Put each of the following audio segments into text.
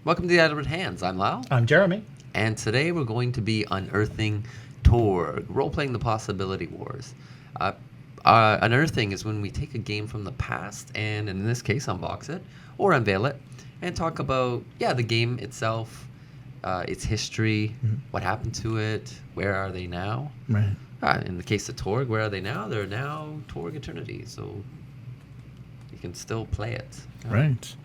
Welcome to the Edward Hands. I'm Lyle. I'm Jeremy. And today we're going to be unearthing Torg, role-playing the Possibility Wars. Unearthing is when we take a game from the past and, in this case, unbox it or unveil it and talk about, the game itself, its history, what happened to it, where are they now. Right. In the case of Torg, where are they now? They're now Torg Eternity, so you can still play it. Right.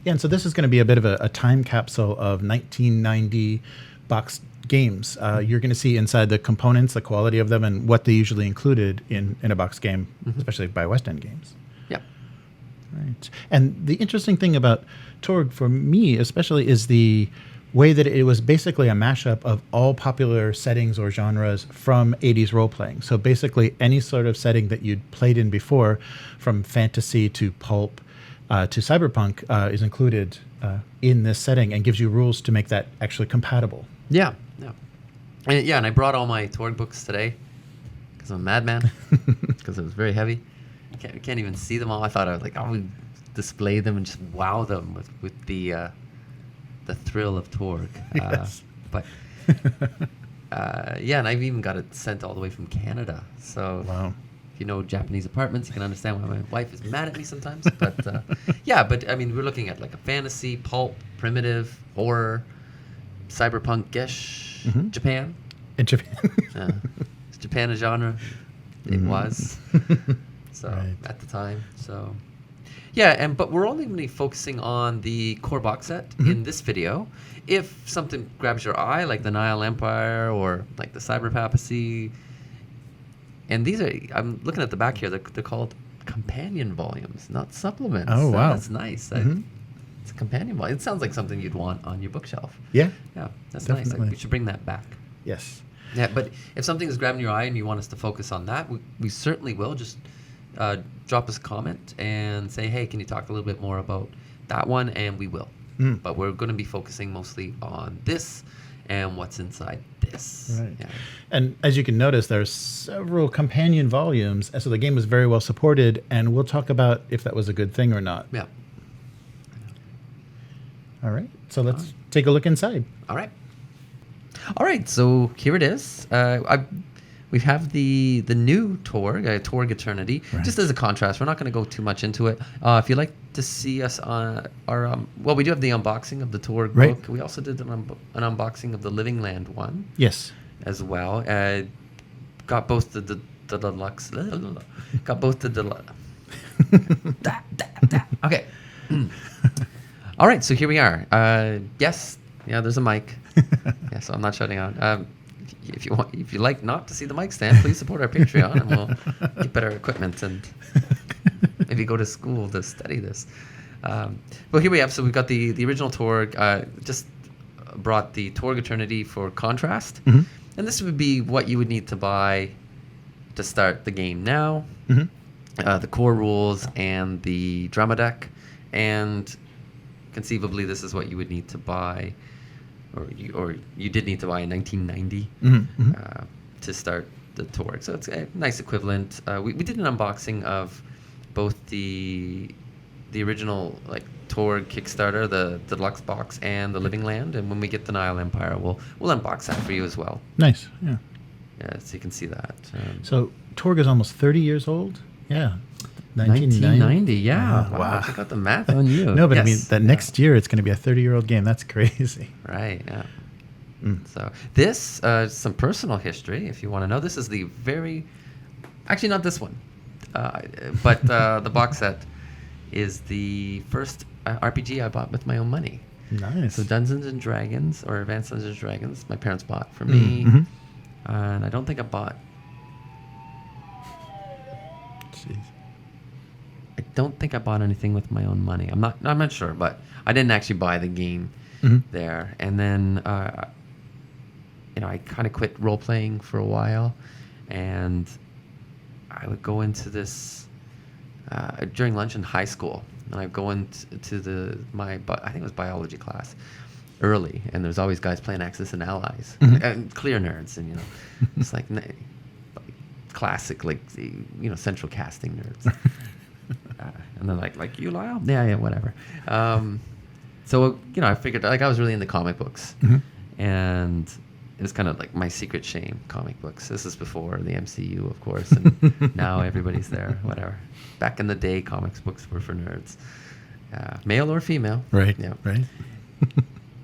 Yeah, and so this is going to be a bit of a time capsule of 1990 boxed games. You're going to see inside the components, the quality of them, and what they usually included in a box game, especially by West End games. Yeah. Right. And the interesting thing about Torg, for me especially, is the way that it was basically a mashup of all popular settings or genres from 80s role-playing. So basically any sort of setting that you'd played in before, from fantasy to pulp, to cyberpunk is included in this setting and gives you rules to make that actually compatible. Yeah. And I brought all my Torg books today because I'm a madman, because it was very heavy. I can't even see them all. I thought I would display them and just wow them with the thrill of Torg. Yes. But and I've even got it sent all the way from Canada. So Wow. if you know Japanese apartments, you can understand why my wife is mad at me sometimes. But but I mean, we're looking at like a fantasy, pulp, primitive, horror, cyberpunk-ish, Japan. In Japan. Is Japan a genre? It was. So Right. at the time. So but we're only going to be focusing on the core box set in this video. If something grabs your eye, like the Nile Empire or like the Cyber Papacy, and these are, I'm looking at the back here, they're called companion volumes, not supplements. Oh, wow. That's nice. It's a companion volume. It sounds like something you'd want on your bookshelf. Yeah. Yeah, that's Definitely. nice. We should bring that back. Yes. Yeah, but if something is grabbing your eye and you want us to focus on that, we certainly will. Just drop us a comment and say, hey, can you talk a little bit more about that one? And we will. But we're going to be focusing mostly on this and what's inside this. Right. Yeah. And as you can notice, there's several companion volumes, and so the game was very well supported, and we'll talk about if that was a good thing or not. Yeah. All right. So let's take a look inside. All right. So here it is. We have the new Torg, Torg Eternity. Right. Just as a contrast, we're not going to go too much into it. If you'd like to see us on our, we do have the unboxing of the Torg Right. book. We also did an unboxing of the Living Land one Yes. as well. Got both the deluxe. Got both the deluxe. Okay. All right. So here we are. Yes. Yeah. There's a mic. Yeah. So I'm not shutting on. If you like not to see the mic stand, please support our Patreon, and we'll get better equipment and maybe go to school to study this. Well, here we have. So we've got the original Torg. Just brought the Torg Eternity for contrast, and this would be what you would need to buy to start the game now. The core rules and the drama deck, and conceivably this is what you would need to buy. Or you did need to buy in 1990 to start the Torg. So it's a nice equivalent. We did an unboxing of both the original like Torg Kickstarter, the deluxe box, and the Living Land. And when we get the Nile Empire, we'll unbox that for you as well. Nice. Yeah. Yeah, so you can see that. So Torg is almost 30 years old. Yeah. 1990. Yeah. Wow. I got the math on you. No, but Yes. I mean, that next year it's going to be a 30-year-old game. That's crazy. Right, yeah. So this, some personal history, if you want to know. This is the actually not this one, but the box set is the first RPG I bought with my own money. Nice. So Dungeons and Dragons, or Advanced Dungeons and Dragons, my parents bought for me, and I don't think I bought. Jeez. I don't think I bought anything with my own money. I'm not sure, but I didn't actually buy the game there. And then, I kind of quit role playing for a while, and I would go into this during lunch in high school, and I'd go into I think it was biology class early, and there's always guys playing Axis and Allies, and clear nerds, and it's like classic, central casting nerds. And they're like you, Lyle? Yeah, whatever. So, I figured, like, I was really into comic books. Mhm. And it was kind of like my secret shame, comic books. This is before the MCU, of course. And now everybody's there, whatever. Back in the day, comics books were for nerds. Male or female. Right. Yeah. Right.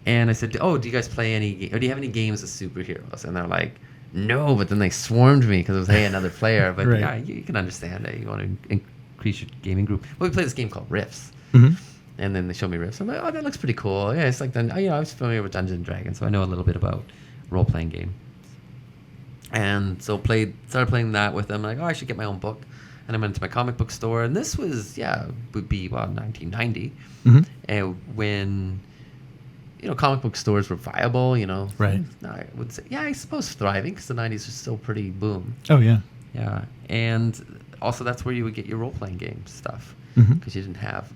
And I said, "Oh, do you guys play or do you have any games of superheroes?" And they're like, "No," but then they swarmed me because it was, hey, another player. But Right. yeah, you can understand it. You want to increase your gaming group. Well, we played this game called Rifts. Mhm. And then they showed me Rifts. I'm like, "Oh, that looks pretty cool." Yeah, it's like, I was familiar with Dungeons and Dragons, so I know a little bit about role-playing game. And so started playing that with them. Like, oh, I should get my own book. And I went to my comic book store. And this was, would be, 1990. Mhm. And when... comic book stores were viable, Right. I would say, I suppose thriving because the 90s was still pretty boom. Oh yeah. Yeah. And also that's where you would get your role-playing game stuff Mhm. because you didn't have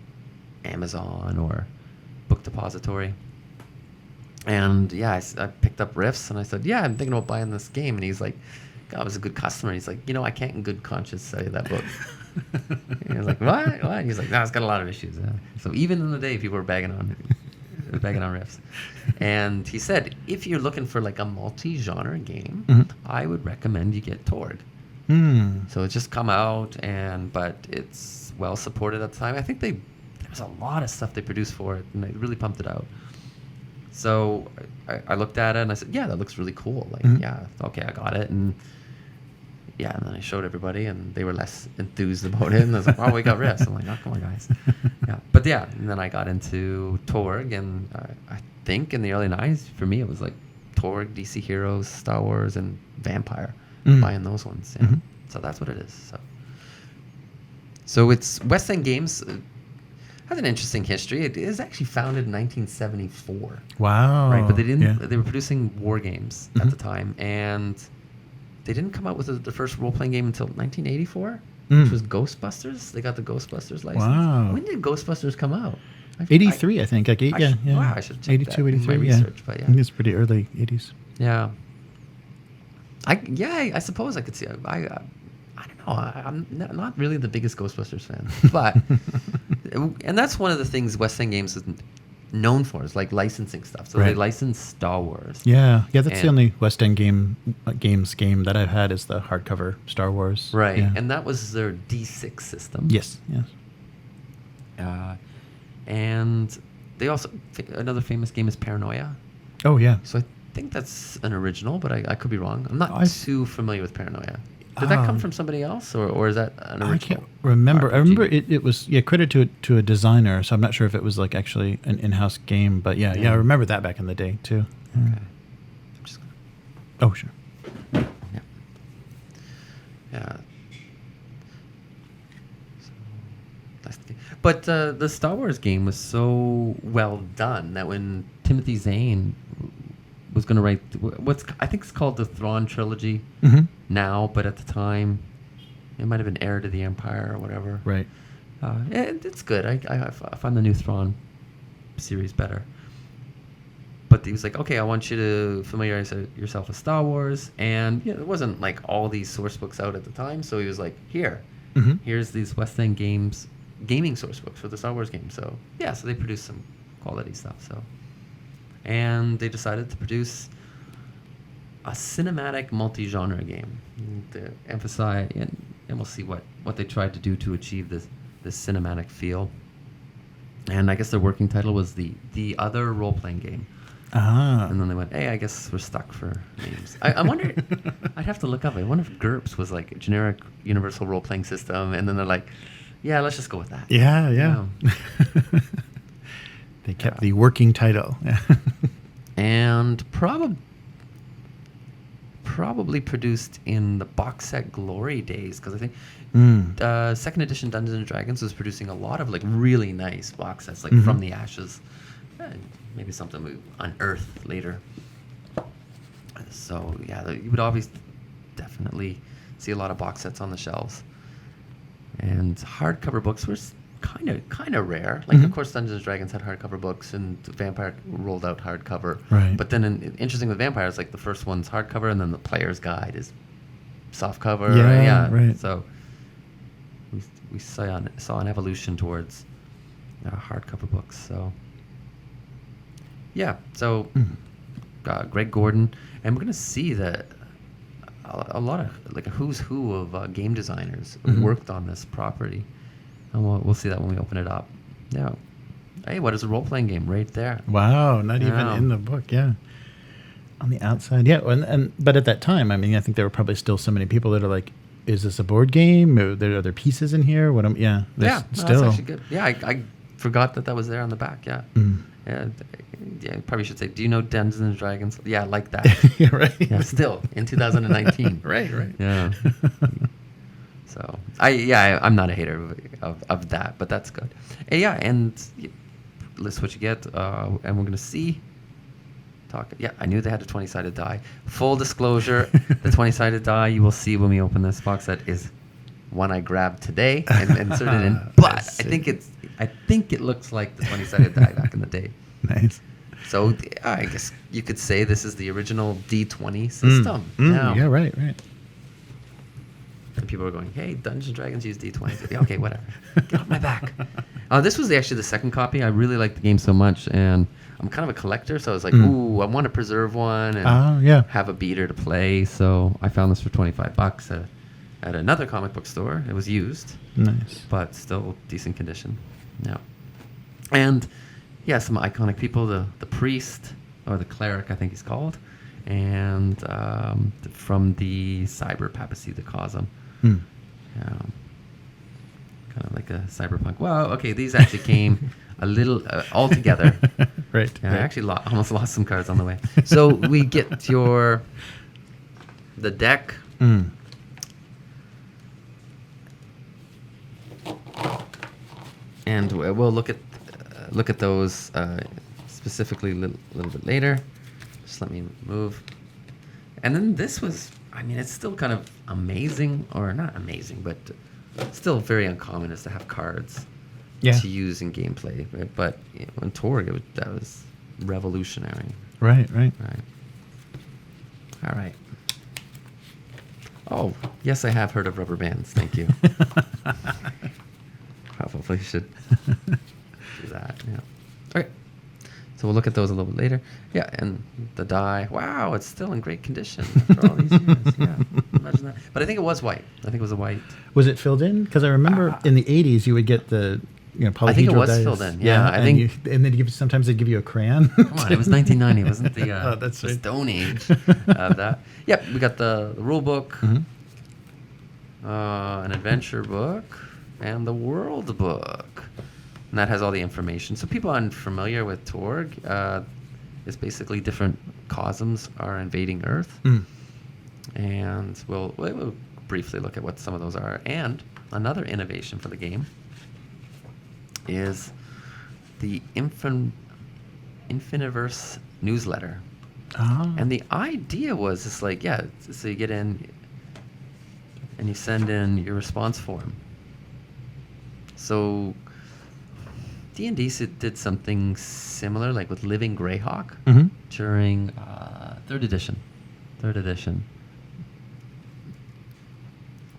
Amazon or Book Depository. And I picked up Rifts and I said, I'm thinking about buying this game. And he's like, God, I was a good customer. He's like, I can't in good conscience sell you that book. And I was like, what? And he's like, no, it's got a lot of issues. So even in the day, people were bagging on Rifts. And he said, if you're looking for like a multi-genre game, Mhm. I would recommend you get Torg. Hmm. So it's just come out, but it's well supported at the time. I think there was a lot of stuff they produced for it, and they really pumped it out. So I looked at it and I said, that looks really cool. Like, Mhm. okay, I got it. And and then I showed everybody, and they were less enthused about it. And I was like, we got Rifts. I'm like, oh, come on, guys. But and then I got into Torg, and I think in the early 90s, for me, it was like Torg, DC Heroes, Star Wars, and Vampire. Buying those ones. Yeah. Mhm. So that's what it is. So it's West End Games has an interesting history. It is actually founded in 1974. Wow. Right, but they didn't. Yeah. They were producing war games at the time, and they didn't come out with the first role-playing game until 1984, which was Ghostbusters. They got the Ghostbusters license. Wow. When did Ghostbusters come out? 83, I think. Like, yeah. Wow, I should check 82, that in 83, my yeah. research, but I think it's pretty early 80s. Yeah. I suppose I could see. I don't know. I'm not really the biggest Ghostbusters fan, but and that's one of the things West End Games is known for, is like licensing stuff. So they Right. license Star Wars. Yeah. That's the And- only West End games game that I've had is the hardcover Star Wars. Right, Yeah. and that was their D6 system. Yes. And they also another famous game is Paranoia. Oh yeah. So I think that's an original, but I could be wrong. I'm not I- too familiar with Paranoia. Did that come from somebody else, or is that an original? I can't remember. I RPG? remember it was credited to a designer, so I'm not sure if it was like actually an in-house game, but yeah, I remember that back in the day too. Yeah. Okay. I'm just gonna. Oh sure. Yeah. Yeah. So, that's the game. But the Star Wars game was so well done that when Timothy Zahn was going to write I think it's called the Thrawn trilogy Mhm. now, but at the time it might have been Heir to the Empire or whatever. Right. It's good. I find the new Thrawn series better. But he was like, okay, I want you to familiarize yourself with Star Wars. And there wasn't like all these source books out at the time. So he was like, here's these West End Games gaming source books for the Star Wars game. So so they produced some quality stuff. And they decided to produce a cinematic multi-genre game to emphasize, and we'll see what they tried to do to achieve this cinematic feel. And I guess their working title was the Other Roleplaying Game. Ah. And then they went, hey, I guess we're stuck for names. I wonder, I'd have to look up. I wonder if GURPS was like a generic universal role-playing system, and then they're like, let's just go with that. Yeah. They kept the working title. And probably produced in the box set glory days, because I think second edition Dungeons and Dragons was producing a lot of like really nice box sets, like From the Ashes. Maybe something we unearth later. So you would always definitely see a lot of box sets on the shelves. And hardcover books were kind of rare. Like, of course, Dungeons and Dragons had hardcover books, and Vampire rolled out hardcover. Right. But then, interesting with Vampire, it's like the first one's hardcover, and then the player's guide is softcover. Right. So we saw an evolution towards hardcover books. So Yeah. So Greg Gordon, and we're gonna see that a lot of like a who's who of game designers worked on this property, and we'll see that when we open it up. Yeah. Hey, what is a role-playing game right there? Wow, not even in the book, yeah. On the outside, yeah. But at that time, I mean, I think there were probably still so many people that are like, is this a board game? Are there other pieces in here? That's actually good. Yeah, I forgot that was there on the back, yeah. Yeah, probably should say, do you know Dungeons and Dragons? Yeah, like that. Yeah, right. Yeah, still in 2019. Right. Yeah. So I'm not a hater of that, but that's good. And yeah, and list what you get, and we're gonna see. Yeah, I knew they had a 20-sided die. Full disclosure, the 20-sided die you will see when we open this box set is one I grabbed today and inserted in. But I think it looks like the 20-sided die back in the day. Nice. So I guess you could say this is the original D20 system. Yeah, right. And people are going, hey, Dungeons & Dragons use D20s. Yeah, okay, whatever. Get off my back. This was actually the second copy. I really liked the game so much, and I'm kind of a collector, so I was like, ooh, I want to preserve one and have a beater to play. So I found this for $25 at another comic book store. It was used. Nice. But still decent condition. Yeah. And, yeah, some iconic people, the priest, or the cleric, I think he's called, and from the cyber papacy, the Cosm. Kind of like a cyberpunk. Well, okay, these actually came a little all together. Right. Yeah, I actually almost lost some cards on the way. So we get the deck. And we'll look at those specifically a little bit later. Just let me move. And then this was, I mean, it's still kind of amazing, or not amazing, but still very uncommon is to have cards to use in gameplay. Right? But in Torg, that was revolutionary. Right. All right. Oh, yes, I have heard of rubber bands. Thank you. Probably should do that. Yeah. Okay. So we'll look at those a little bit later. Yeah, and the die. Wow, it's still in great condition after all these years. Yeah, imagine that. But I think it was white. I think it was a white. Was it filled in? Because I remember in the 80s you would get the polyhedral I think it was dice. filled in. Yeah, I think. And then sometimes they'd give you a crayon. Come on, it was 1990. It wasn't the, that's the right. Stone Age of that. Yep, we got the rule book, an adventure book, and the world book. And that has all the information. So people unfamiliar with Torg, it's basically different cosms are invading Earth. And we'll briefly look at what some of those are. And another innovation for the game is the Infiniverse newsletter. And the idea was it's like, so you get in and you send in your response form. So D&D did something similar, like with Living Greyhawk during third edition,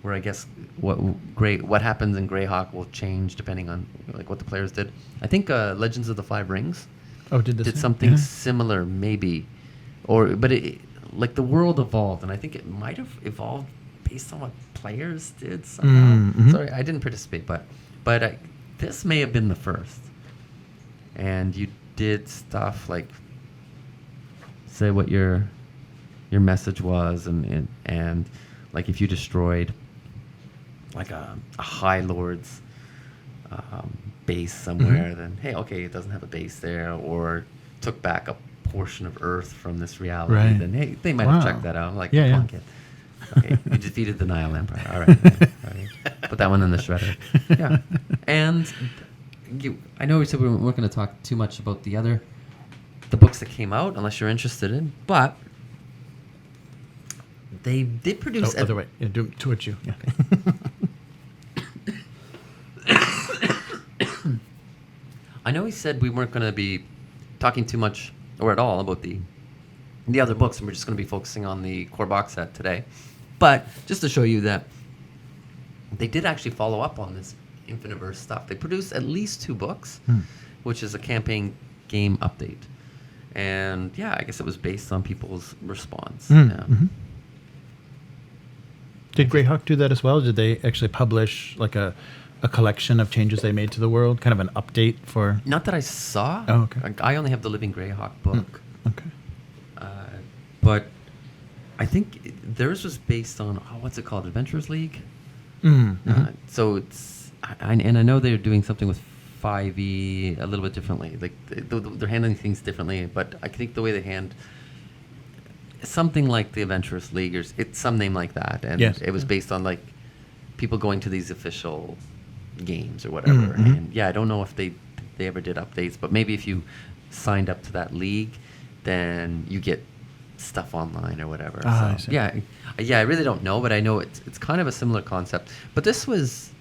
where I guess what happens in Greyhawk will change depending on like what the players did. I think Legends of the Five Rings did something similar, maybe, but it like the world evolved, and I think it might have evolved based on what players did somehow. Sorry, I didn't participate, but this may have been the first. And you did stuff like say what your message was, and like if you destroyed like a High Lord's base somewhere, then hey, okay, it doesn't have a base there, or took back a portion of Earth from this reality, then hey, they might have checked that out. I'm like, come on, kid. Okay, you defeated the Nile Empire. All right. Put that one in the shredder. Yeah. And I know we said we weren't going to talk too much about the books that came out, unless you're interested in, but they did produce... other way. Yeah, do towards you. Yeah. I know we said we weren't going to be talking too much or at all about the other books, and we're just going to be focusing on the core box set today. But just to show you that they did actually follow up on this Infiniverse stuff. They produced at least 2 books, which is a campaign game update. And yeah, I guess it was based on people's response. Mm, Yeah. mhm. Did Greyhawk do that as well? Did they actually publish like a collection of changes they made to the world, kind of an update for? Not that I saw. Oh, okay. I only have the Living Greyhawk book. Okay. But I think theirs was based on, what's it called? Adventurers League? Mm-hmm. So it's, and I know they're doing something with 5e a little bit differently. Like they're handling things differently, but I think the way they hand something like the Adventurers League, or it's some name like that, and Yes. it was based on like people going to these official games or whatever. Mm-hmm. And yeah, I don't know if they ever did updates, but maybe if you signed up to that league, then you get stuff online or whatever. I So see. yeah, I really don't know, but I know it's kind of a similar concept. But this was,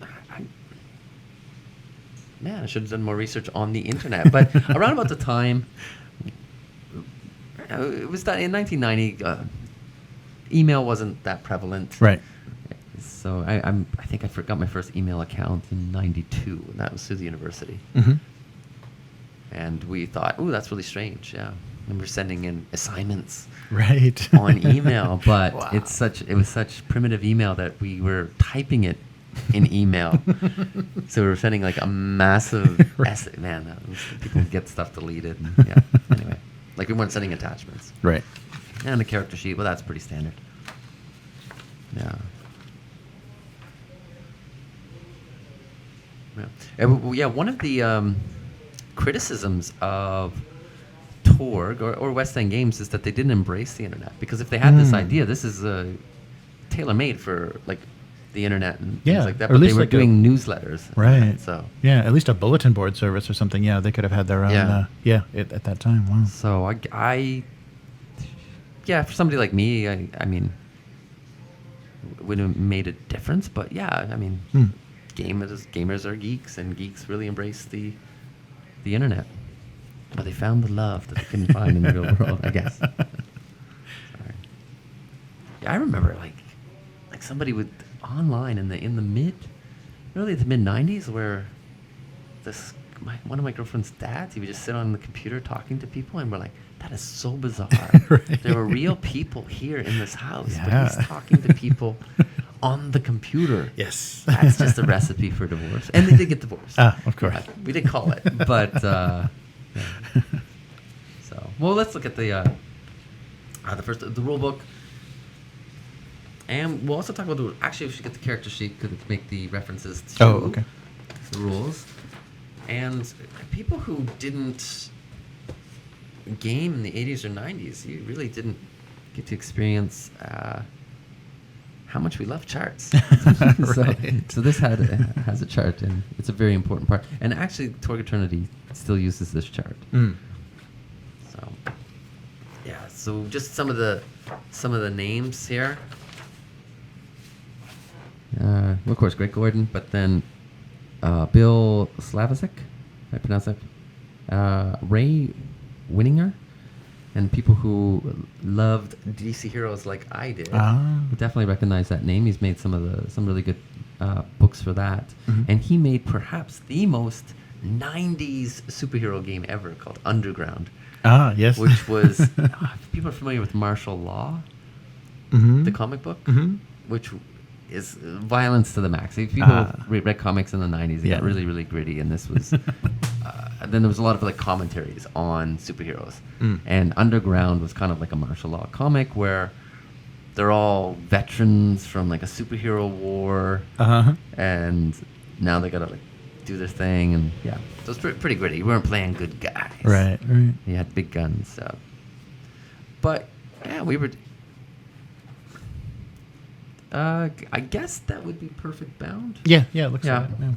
man, I should have done more research on the internet. But around about the time, it was that in 1990, email wasn't that prevalent. Right. So I think I got my first email account in '92, and that was through the university. Mm-hmm. And we thought, ooh, that's really strange. Yeah, and we're sending in assignments Right. on email, but Wow. it was such primitive email that we were typing it in email. So we were sending like a massive essay. Man, people would get stuff deleted. And, yeah. Anyway, like we weren't sending attachments. Right. And the character sheet, well, that's pretty standard. Yeah. Yeah, one of the criticisms of Torg or West End Games is that they didn't embrace the internet. Because if they had this idea, this is tailor-made for like the internet and Yeah, things like that. or at But they least were like doing newsletters. Right. So Yeah, at least a bulletin board service or something. Yeah, they could have had their own. Yeah. At that time. Wow. So yeah, for somebody like me, I mean, would have made a difference. But yeah, I mean, gamers are geeks, and geeks really embrace the internet. But they found the love that they couldn't find in the real world, I guess. Sorry. Yeah, I remember like somebody would online in the mid '90s where one of my girlfriend's dads, he would just sit on the computer talking to people, and we're like, that is so bizarre. Right. There were real people here in this house, Yeah. but he's talking to people on the computer. Yes. That's just a recipe for divorce. And they did get divorced. Of course. We did call it, but yeah. So, well, let's look at the rule book, and we'll also talk about actually we should get the character sheet to make the references to the rules. And people who didn't game in the 80s or 90s, you really didn't get to experience how much we love charts. Right. So this has a chart, and it's a very important part. And actually, Torg Eternity still uses this chart. So yeah, so just some of the names here. Of course, Greg Gordon, but then Bill Slavicsek, I pronounce that. Ray Winninger, and people who loved DC heroes like I did would definitely recognize that name. He's made some really good books for that, and he made perhaps the most 90s superhero game ever called Underground. Yes. Which was if people are familiar with Martial Law, the comic book, which is violence to the max. If people read comics in the 90s, it got really, really gritty, and this was then there was a lot of like commentaries on superheroes, and Underground was kind of like a martial law comic where they're all veterans from like a superhero war, and now they gotta like do their thing, and yeah, so it's pretty gritty. We weren't playing good guys, Right. You had big guns, so. But yeah, we were. I guess that would be perfect bound. Yeah, it looks Yeah. like it. Yeah.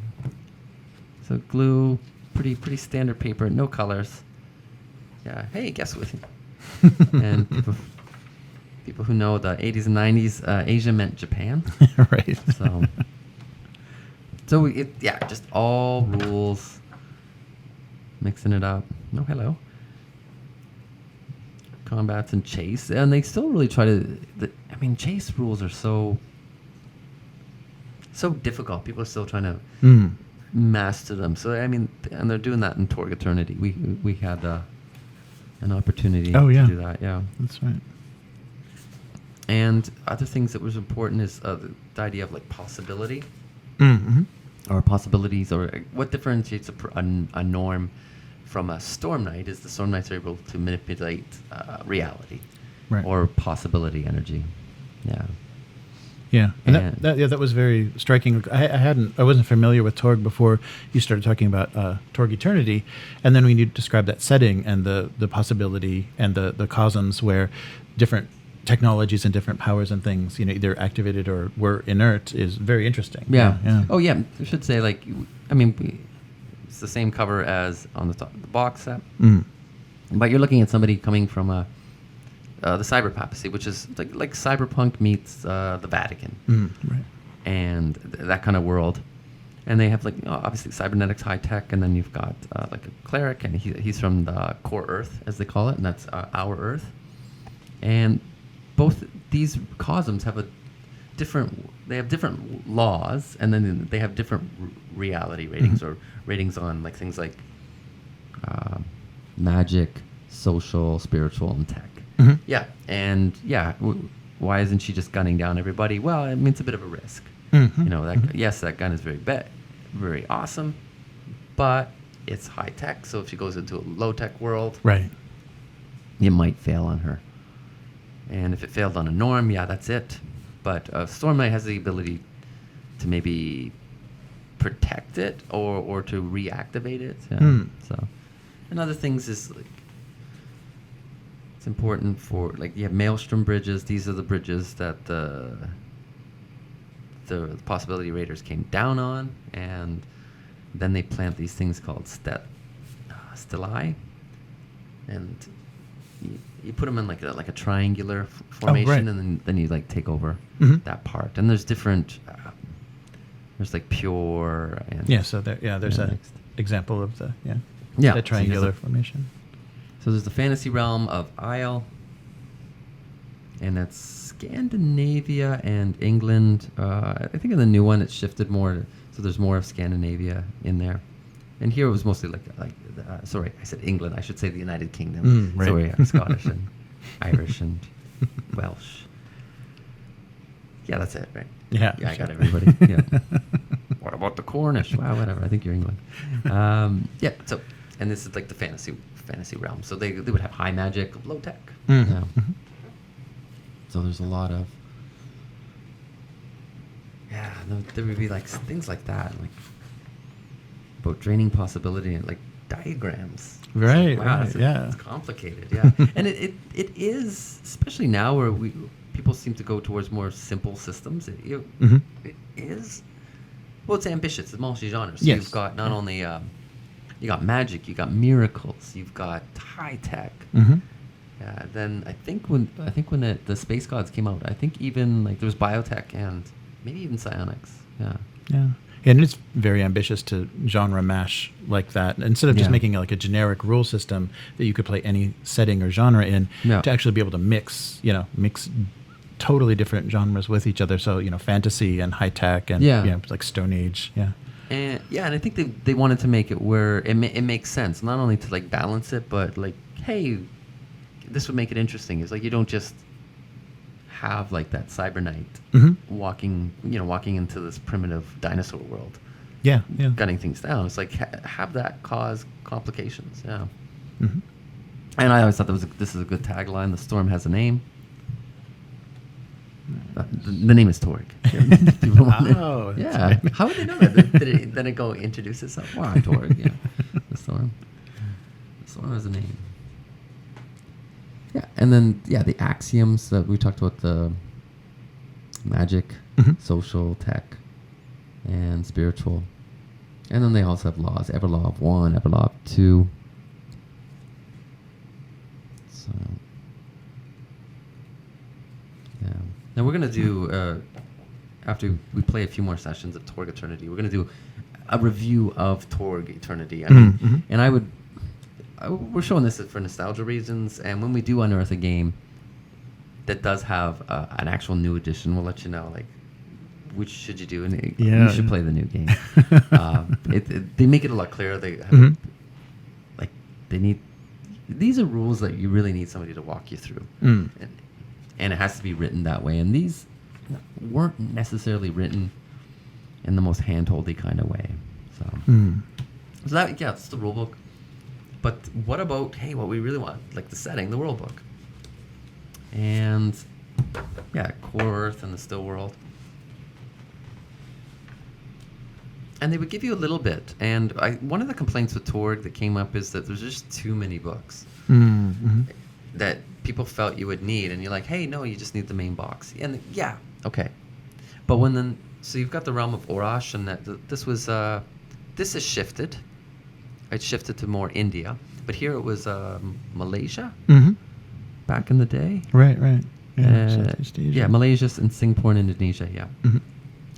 So glue, pretty standard paper, no colors. Yeah. Hey, guess what? And people who know the 80s and 90s, Asia meant Japan. Right. So just all rules, mixing it up. No, hello. Combats and chase, and they still really try to. Chase rules are so difficult. People are still trying to master them. So and they're doing that in Torg Eternity. We had an opportunity Oh, yeah. to do that. Yeah. That's right. And other things that was important is the idea of like possibility Mm-hmm. or possibilities, or what differentiates a norm from a storm knight is the storm knights are able to manipulate reality Right. or possibility energy. Yeah. Yeah, and And- that was very striking. I wasn't familiar with Torg before you started talking about Torg Eternity, and then when you described that setting and the possibility and the cosms where different technologies and different powers and things, either activated or were inert, is very interesting. Yeah. Oh, yeah. I should say, like, I mean, it's the same cover as on the top of the box set, but you're looking at somebody coming from the cyber papacy, which is like cyberpunk meets the Vatican, Right. and that kind of world. And they have obviously cybernetics, high tech, and then you've got like a cleric, and he's from the core Earth, as they call it, and that's our Earth. And both these cosms have they have different laws, and then they have different reality ratings or ratings on like things like magic, social, spiritual, and tech. Mm-hmm. Yeah, and why isn't she just gunning down everybody? Well, I mean, it's a bit of a risk. Mm-hmm. Yes, that gun is very awesome, but it's high tech. So if she goes into a low tech world, Right. it might fail on her. And if it failed on a norm, that's it. But Storm Knight has the ability to maybe protect it or to reactivate it. Yeah. So, and other things is like, it's important for, like, you have Maelstrom bridges. These are the bridges that the possibility raiders came down on, and then they plant these things called stelae, and you put them in like a triangular formation, right. and then you like take over Mhm. that part. And there's different. There's like pure and Yeah. So there's a mixed. example of the Yeah. the triangular So formation. there's the fantasy realm of Isle, and that's Scandinavia and England. I think in the new one it's shifted more, so there's more of Scandinavia in there. And here it was mostly sorry, I said England. I should say the United Kingdom. Right. Sorry, I'm Scottish and Irish and Welsh. Yeah, that's it, right? Yeah. Yeah, I sure. got everybody. Yeah. What about the Cornish? Wow, whatever. I think you're England. Yeah. So, and this is like the fantasy realm. So they would have high magic, low tech. Mhm. Yeah. Mhm. So there's a lot of there would be like things like that, like about draining possibility and like diagrams. It's Right, like, right, yeah. It's complicated, yeah. And it is, especially now where people seem to go towards more simple systems. It is, well, it's ambitious. It's multi-genre. So Yes. you've got not only you got magic, you got miracles, you've got high tech. Mhm. Then I think when the Space Gods came out, I think even like there was biotech and maybe even psionics. Yeah. Yeah. And it's very ambitious to genre mash like that. Instead of just Yeah. making like a generic rule system that you could play any setting or genre in, Yeah. to actually be able to mix totally different genres with each other. So, fantasy and high tech and Yeah. like Stone Age. Yeah. And I think they wanted to make it where it makes sense, not only to like balance it, but like, hey, this would make it interesting. It's like you don't just have like that cyber knight walking into this primitive dinosaur world, Yeah. Yeah. gunning things down. It's like have that cause complications. Yeah. Mhm. And I always thought this is a good tagline. The storm has a name. The name is Torg. People want it. Oh, that's Yeah. right. How would they know that? Did it go introduce itself? Wow, Torg. Yeah. The storm. The storm has a name. Yeah, and then the axioms that we talked about, the magic, social, tech, and spiritual. And then they also have laws. Everlaw of 1, Everlaw of 2. So, yeah. Now we're going to do, after we play a few more sessions of Torg Eternity, we're going to do a review of Torg Eternity. I mean, and we're showing this for nostalgia reasons, and when we do unearth a game that does have an actual new edition, we'll let you know, like, which should you do, and you should play the new game. They make it a lot clearer. They have, like, they need, these are rules that you really need somebody to walk you through, and it has to be written that way. And these weren't necessarily written in the most hand-holdy kind of way. So that, yeah, it's the rule book. But what about, hey, what we really want, like the setting, the world book, and yeah, Core Earth and the Still World. And they would give you a little bit. And one of the complaints with Torg that came up is that there's just too many books that people felt you would need. And you're like, hey, no, you just need the main box. And yeah, okay. But so you've got the realm of Orash, and this has shifted. It shifted to more India. But here it was Malaysia back in the day. Right. Yeah, Southeast Asia. Yeah, Malaysia and Singapore and Indonesia, yeah.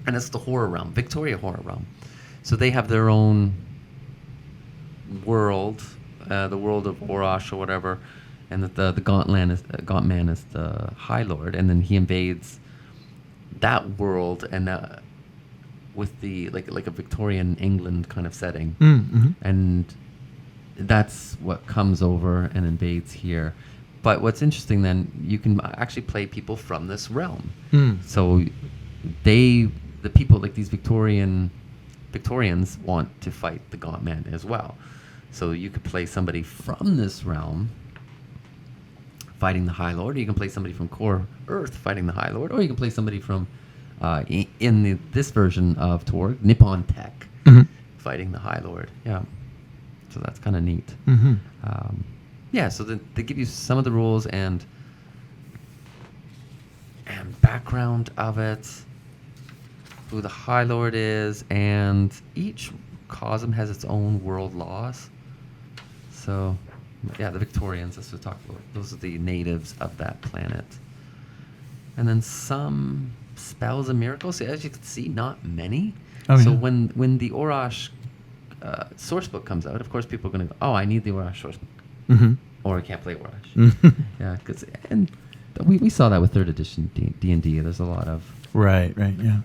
And it's the horror realm, Victoria horror realm. So they have their own world, the world of Orash or whatever, and that the Gauntman is the High Lord, and then he invades that world, and with the like a Victorian England kind of setting, and that's what comes over and invades here. But what's interesting then, you can actually play people from this realm. So the people like these Victorians want to fight the Gauntman as well. So you could play somebody from this realm fighting the High Lord, or you can play somebody from Core Earth fighting the High Lord, or you can play somebody from this version of Torg, Nippon Tech, fighting the High Lord. Yeah, so that's kind of neat. Yeah, so they give you some of the rules and background of it, who the High Lord is, and each cosm has its own world laws. So, yeah, the Victorians, that's what we talked about. Those are the natives of that planet. And then some spells and miracles. So as you can see, not many. So when the Orash source book comes out, of course, people are going to go, oh, I need the Orash source book. Or I can't play Orash. Yeah, and we saw that with 3rd edition D&D. There's a lot of... Right, yeah.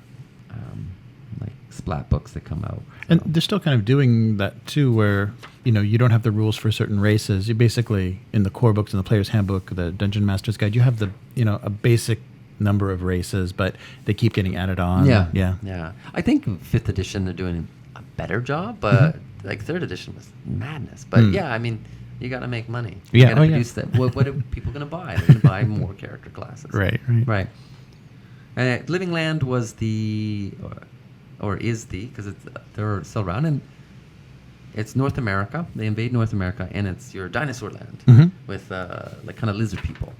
Like splat books that come out. And they're still kind of doing that too, where you don't have the rules for certain races. You basically, in the core books, in the player's handbook, the Dungeon Master's Guide, you have the a basic number of races, but they keep getting added on. Yeah. I think 5th edition they're doing a better job, but like 3rd edition was madness. But yeah, I mean, you got to make money. You got to produce that. What are people going to buy? They're going to buy more character classes. Right. And Living Land was or is because they're still around, and it's North America. They invade North America, and it's your dinosaur land with like kind of lizard people.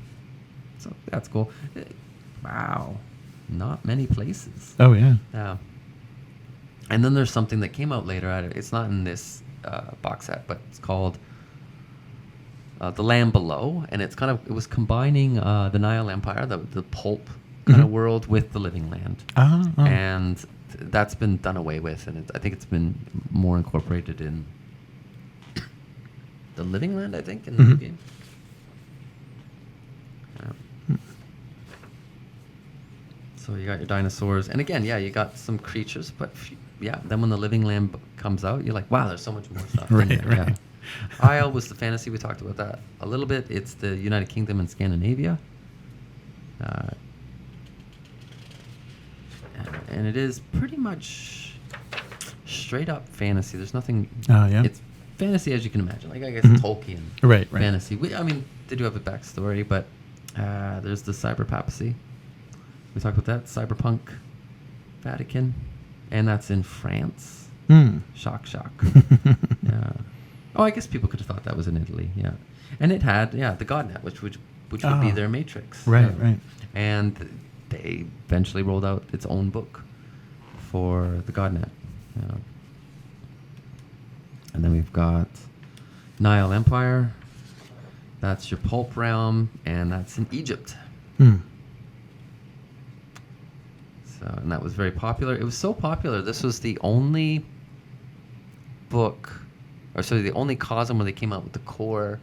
So that's cool. Wow, not many places. Oh yeah. Yeah. And then there's something that came out later. It's not in this box set, but it's called The Land Below, and it was combining the Nile Empire, the pulp kind of world, with the Living Land. And that's been done away with, and I think it's been more incorporated in the Living Land, I think, in the new game. Yeah. So you got your dinosaurs, and again, yeah, you got some creatures, but then when the Living Land comes out, you're like, wow, there's so much more stuff in there. Yeah. Isle was the fantasy. We talked about that a little bit. It's the United Kingdom and Scandinavia. And it is pretty much straight up fantasy. There's nothing... It's fantasy as you can imagine. Like, I guess Tolkien fantasy. They do have a backstory, but there's the cyber papacy. We talked about that. Cyberpunk, Vatican. And that's in France. Shock. Yeah. Oh, I guess people could have thought that was in Italy. Yeah. And it had, the Godnet, which would be their Matrix. Right. And they eventually rolled out its own book for the Godnet. Yeah. And then we've got Nile Empire. That's your pulp realm, and that's in Egypt. And that was very popular. It was so popular. This was the only book, the only cosm where they came out with the core.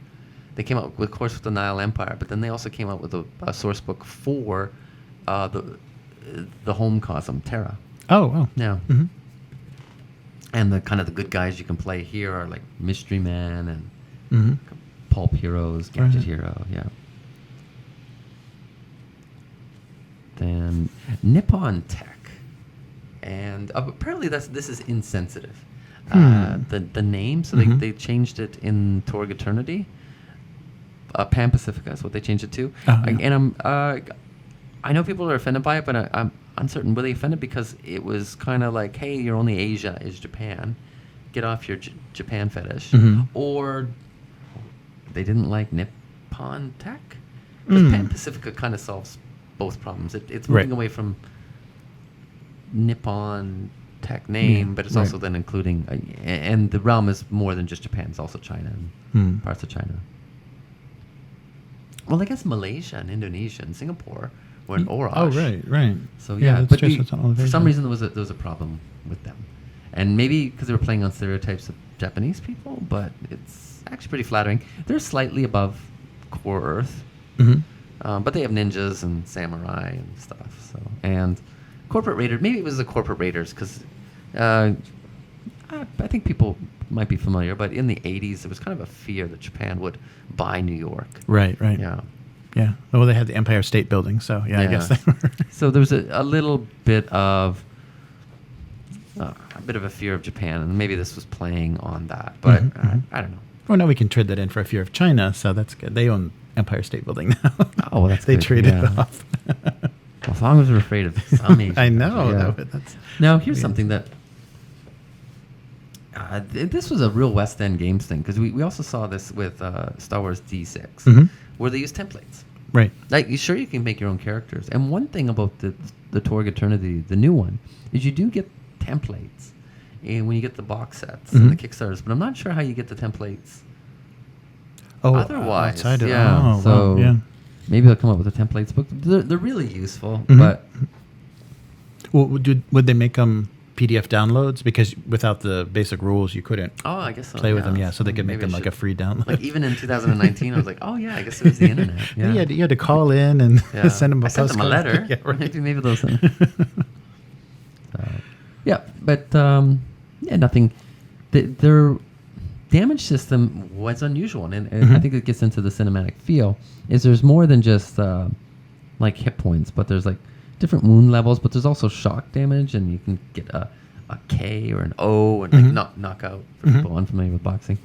They came out, of course, with the Nile Empire, but then they also came out with a source book for the home cosm, Terra. Oh, wow. Yeah. And the kind of the good guys you can play here are like Mystery Man and Pulp Heroes, Gadget Right. Hero, yeah. Then Nippon Tech, and apparently this is insensitive. The name, so they changed it in Torg Eternity. Pan Pacifica is what they changed it to, Oh, yeah. and I know people are offended by it, but I'm uncertain. Were they offended because it was kind of like, hey, you're only Asia is Japan, get off your Japan fetish, or they didn't like Nippon Tech? Because Pan Pacifica kind of solves both problems. It's moving Right. away from Nippon Tech name, but it's also then including, and the realm is more than just Japan. It's also China and parts of China. Well, I guess Malaysia and Indonesia and Singapore were in Orash. Oh, right. So that's but true, so it's not for some Asia. reason there was a problem with them, and maybe because they were playing on stereotypes of Japanese people. But it's actually pretty flattering. They're slightly above Core Earth, but they have ninjas and samurai and stuff. So and corporate raider. Maybe it was the corporate raiders because I think people might be familiar, but in the 80s there was kind of a fear that Japan would buy New York. Right. Yeah. Yeah. Well, they had the Empire State Building, so I guess they were. So there was a little bit of a fear of Japan, and maybe this was playing on that, but I don't know. Well, now we can trade that in for a fear of China, so that's good. They own Empire State Building now. Oh, well, that's they good. traded Yeah. it off. Well, as long as we're afraid of some Asian I know, country, yeah. though, but that's Now, here's weird. something that this was a real West End Games thing, because we also saw this with Star Wars D6, where they use templates. Right. Like, you can make your own characters. And one thing about the Torg Eternity, the new one, is you do get templates and when you get the box sets and the Kickstarters, but I'm not sure how you get the templates otherwise. Outside of, Yeah. oh, So wow, yeah. maybe they'll come up with a templates book. They're really useful, Mhm. but Well, would they make them PDF downloads? Because without the basic rules, you couldn't I guess so. play with them. Yeah, so they could make Maybe I them like a should- free download. Like even in 2019, I was like, oh yeah, I guess it was the internet. Yeah. You had to call in and Yeah. send them a I sent them a postcard. letter. Yeah, right. Maybe those things. Yeah, but nothing. Their damage system was unusual, and I think it gets into the cinematic feel. Is there's more than just like hit points, but there's like different wound levels, but there's also shock damage, and you can get a K or an O and like knockout for people unfamiliar with boxing.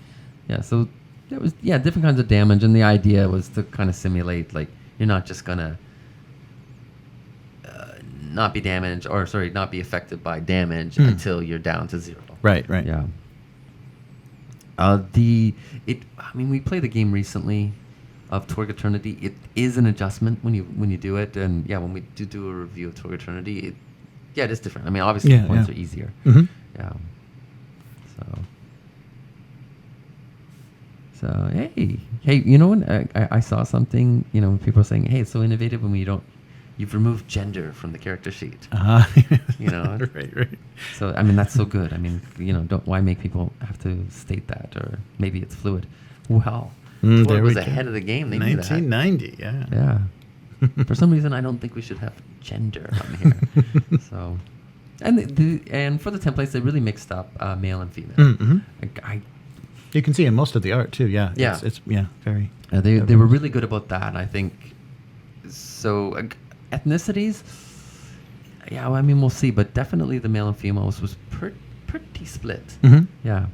Yeah, so there was different kinds of damage, and the idea was to kind of simulate like you're not just gonna not be damaged, or sorry, not be affected by damage until you're down to 0. Right. Yeah. I mean, we played the game recently of Torg Eternity. It is an adjustment when you do it, and when we do a review of Torg Eternity, it is different. I mean, obviously the points are easier. Mhm. Yeah. So hey, you know, when I saw something, you know, when people are saying, hey, it's so innovative when you've removed gender from the character sheet. You know, right. So I mean, that's so good. I mean, you know, why make people have to state that, or maybe it's fluid. Well, Torg there we was go. ahead of the game. They knew that. 1990. Yeah. Yeah. For some reason, I don't think we should have gender on here. So, and for the templates, they really mixed up male and female. You can see in most of the art too. Yeah. Yeah. It's very. They were really good about that. I think. So ethnicities. Yeah, well, I mean, we'll see, but definitely the male and females was pretty split. Yeah,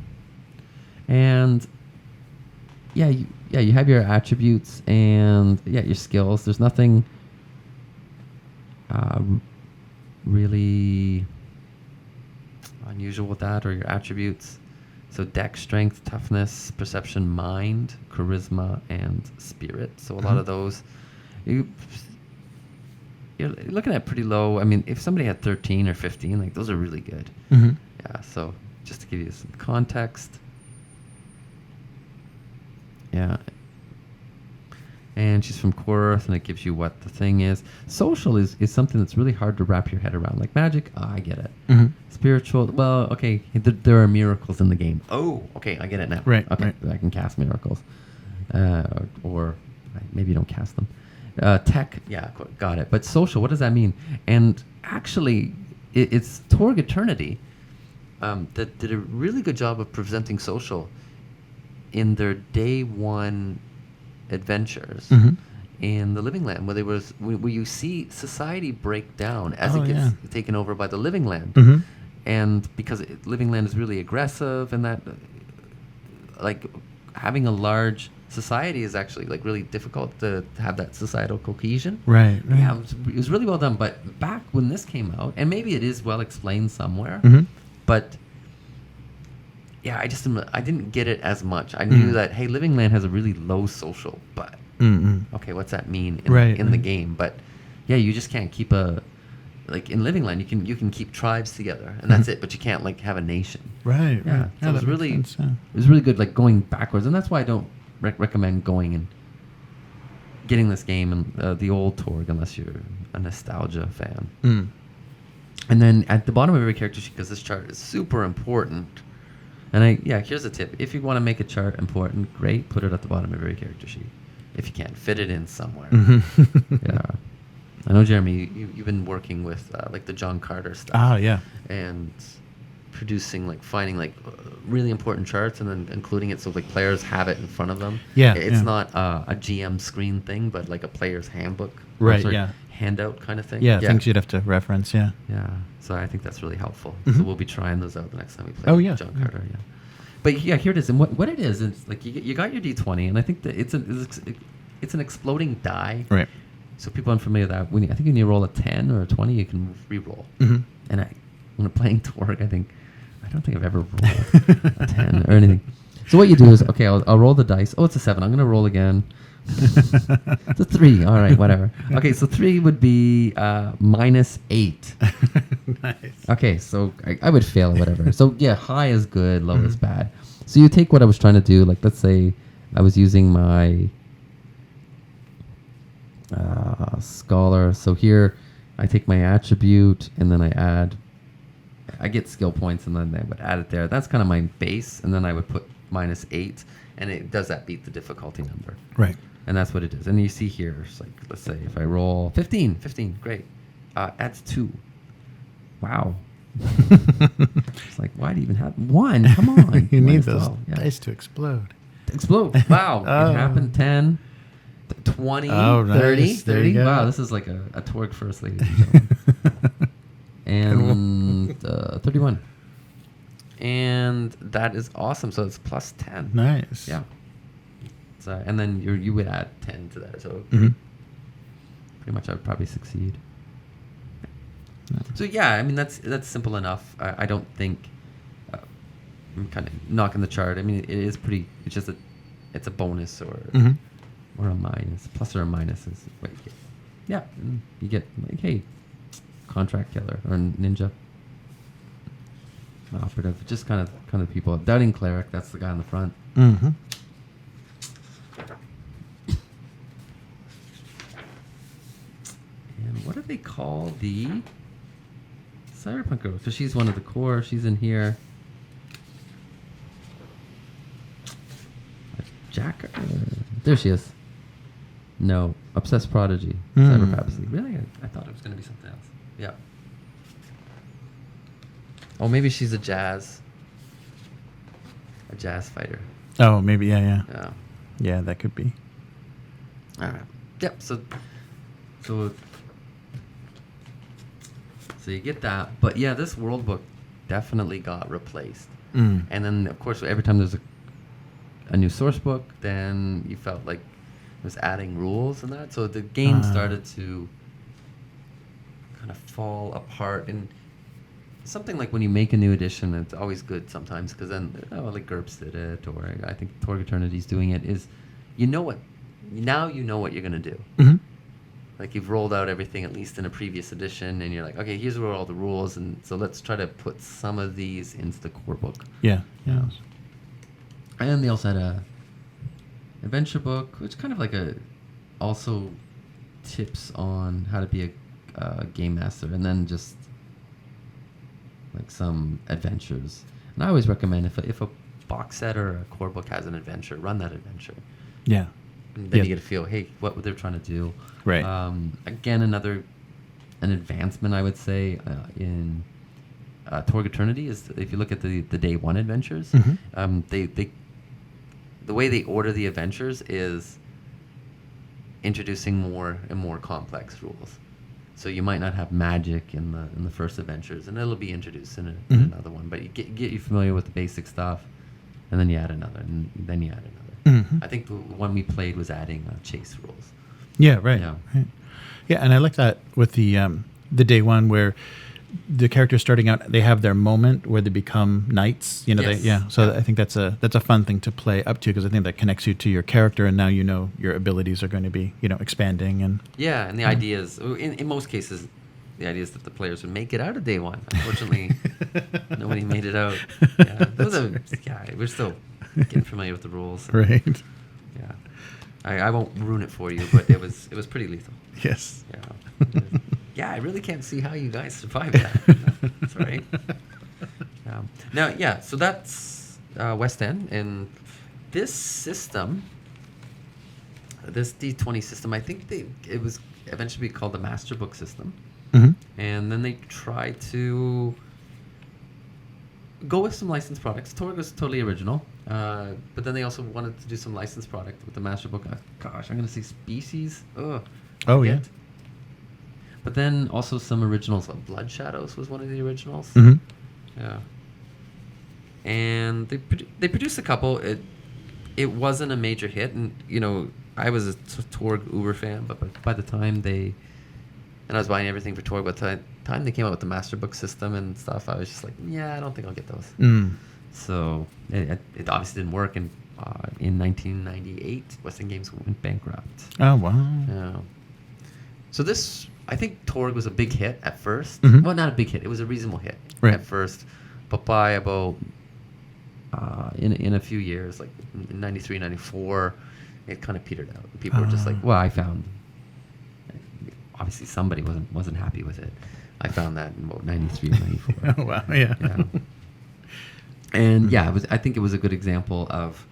and you have your attributes and your skills. There's nothing really unusual with that, or your attributes. So dex, strength, toughness, perception, mind, charisma, and spirit. So a lot of those, you're looking at pretty low. I mean, if somebody had 13 or 15, like those are really good. Yeah. So just to give you some context. Yeah. And she's from Core Earth, and it gives you what the thing is. Social is something that's really hard to wrap your head around. Like magic, I get it. Spiritual, well, okay, there are miracles in the game. Oh, okay, I get it now. Right, Okay, right. I can cast miracles. Or maybe you don't cast them. Tech, yeah, got it. But social, what does that mean? And actually, it's Torg Eternity that did a really good job of presenting social in their day one adventures Mhm. in the Living Land, where you see society break down as Oh, it gets yeah. taken over by the Living Land, Mhm. and because Living Land is really aggressive, and that like having a large society is actually like really difficult to have that societal cohesion. Right. Right. Yeah, it was really well done. But back when this came out, and maybe it is well explained somewhere, Mhm. but yeah, I didn't get it as much. I knew that hey, Living Land has a really low social, but Mm-mm. okay, what's that mean in, Right, in the right. game? But yeah, you just can't keep like in Living Land, you can keep tribes together, and that's it. But you can't like have a nation. Right. Yeah, Right. so it was that makes really sense, yeah. it was really good, like going backwards, and that's why I don't recommend going and getting this game and the old Torg unless you're a nostalgia fan. Mm. And then at the bottom of every character sheet, because this chart is super important. And here's a tip: if you want to make a chart important, great, put it at the bottom of every character sheet. If you can, fit it in somewhere. Mm-hmm. Yeah, I know, Jeremy. You've been working with like the John Carter stuff. Ah, yeah. And producing finding really important charts and then including it so like players have it in front of them. Yeah, It's yeah. not a GM screen thing, but like a player's handbook. Right, yeah. Handout kind of thing. Yeah, things you'd have to reference, yeah. Yeah. So I think that's really helpful. Mhm. So we'll be trying those out the next time we play Oh, yeah. John Carter. Yeah. But yeah, here it is. And what it is like you got your D20, and I think that it's an exploding die. Right. So people aren't familiar with that. I think when you roll a 10 or a 20, you can re-roll. Mm-hmm. And when I'm playing Torg, I don't think I've ever rolled a 10 or anything. So what you do is, okay, I'll roll the dice. Oh, it's a 7. I'm going to roll again. It's a 3. All right, whatever. Okay, so 3 would be -8. Nice. Okay, so I would fail or whatever. So yeah, high is good, low is bad. So you take what I was trying to do. Like let's say I was using my scholar. So here I take my attribute and then I get skill points and then I would add it there. That's kind of my base, and then I would put -8, and it does that beat the difficulty number. Right. And that's what it is. And you see here, it's like, let's say if I roll 15, great. Adds 2. Wow. It's like, why do you even have 1? Come on. You need Might as those well. Yeah. dice to explode. Explode. Wow. Oh. It happened 10, 20, Oh, nice. 30, There you 30. go. Wow, this is like a Torg first, ladies and gentlemen. And 31. And that is awesome. So it's plus 10. Nice. Yeah. So, and then you would add 10 to that. So Mhm. pretty much I would probably succeed. Nice. So yeah, I mean that's simple enough. I don't think I'm kind of knocking the chart. I mean it is pretty. It's just it's a bonus or Mhm. or a minus, plus or a minus is what you get. Yeah, and you get like hey, contract killer or ninja, operative, just kind of people. Doubting cleric, that's the guy on the front. Mm-hmm. And what do they call the cyberpunk girl? So she's one of the core. She's in here. Jack. There she is. No, obsessed prodigy. Cyber papacy. Really? I thought it was going to be something else. Yeah. Oh, maybe she's a jazz fighter. Oh, maybe, yeah. Yeah. Yeah, that could be. All right. Yep. So you get that, but yeah, this world book definitely got replaced. Mm. And then, of course, every time there's a new source book, then you felt like it was adding rules and that. So the game started to kind of fall apart. And something like when you make a new edition, it's always good sometimes because then, like GURPS did it, or I think Torg Eternity's doing it, is now you know what you're going to do. Mm-hmm. Like you've rolled out everything at least in a previous edition, and you're like, okay, here's where all the rules, and so let's try to put some of these into the core book. Yeah. And they also had a adventure book, which kind of like also tips on how to be a game master, and then just like some adventures. And I always recommend if a box set or a core book has an adventure, run that adventure. Yeah. And then you get a feel, hey, what they're trying to do. Right. Again, an advancement, I would say, in Torg Eternity is if you look at the day one adventures, Mm-hmm. the way they order the adventures is introducing more and more complex rules. So you might not have magic in the first adventures, and it'll be introduced in another one. But you get you familiar with the basic stuff, and then you add another, and then you add another. I think the one we played was adding chase rules. Yeah, right. Yeah. Right. Yeah, and I like that with the day one where the characters starting out, they have their moment where they become knights. You know, Yes. So I think that's a fun thing to play up to, because I think that connects you to your character, and now you know your abilities are going to be expanding and. Yeah, and the idea is, in most cases, the idea is that the players would make it out of day one. Unfortunately, nobody made it out. Yeah, we're still getting familiar with the rules. Right. Yeah, I won't ruin it for you, but it was pretty lethal. Yes. Yeah. Yeah, I really can't see how you guys survived that. That's right. Now, yeah, so that's West End, and this system, this D20 system, I think it was eventually called the Master Book system, and then they tried to go with some licensed products. Torg was totally original, but then they also wanted to do some licensed product with the Master Book. Gosh, I'm going to say Species. Ugh. Oh, yeah. But then also some originals. Blood Shadows was one of the originals. Yeah. And they produced a couple. It wasn't a major hit, and I was a Torg Uber fan, but by the time I was buying everything for Torg, but by the time they came out with the Master Book system and stuff, I was just like, yeah, I don't think I'll get those. So it obviously didn't work, and in 1998, Western Games went bankrupt. Oh, wow. Yeah. So this, I think Torg was a big hit at first. Well, not a big hit. It was a reasonable hit at first. But by about, in a few years, like in 93, 94, it kind of petered out. People were just like, well, I found, obviously somebody wasn't happy with it. I found that in about 93 or 94. Oh, wow, yeah. And I think it was a good example of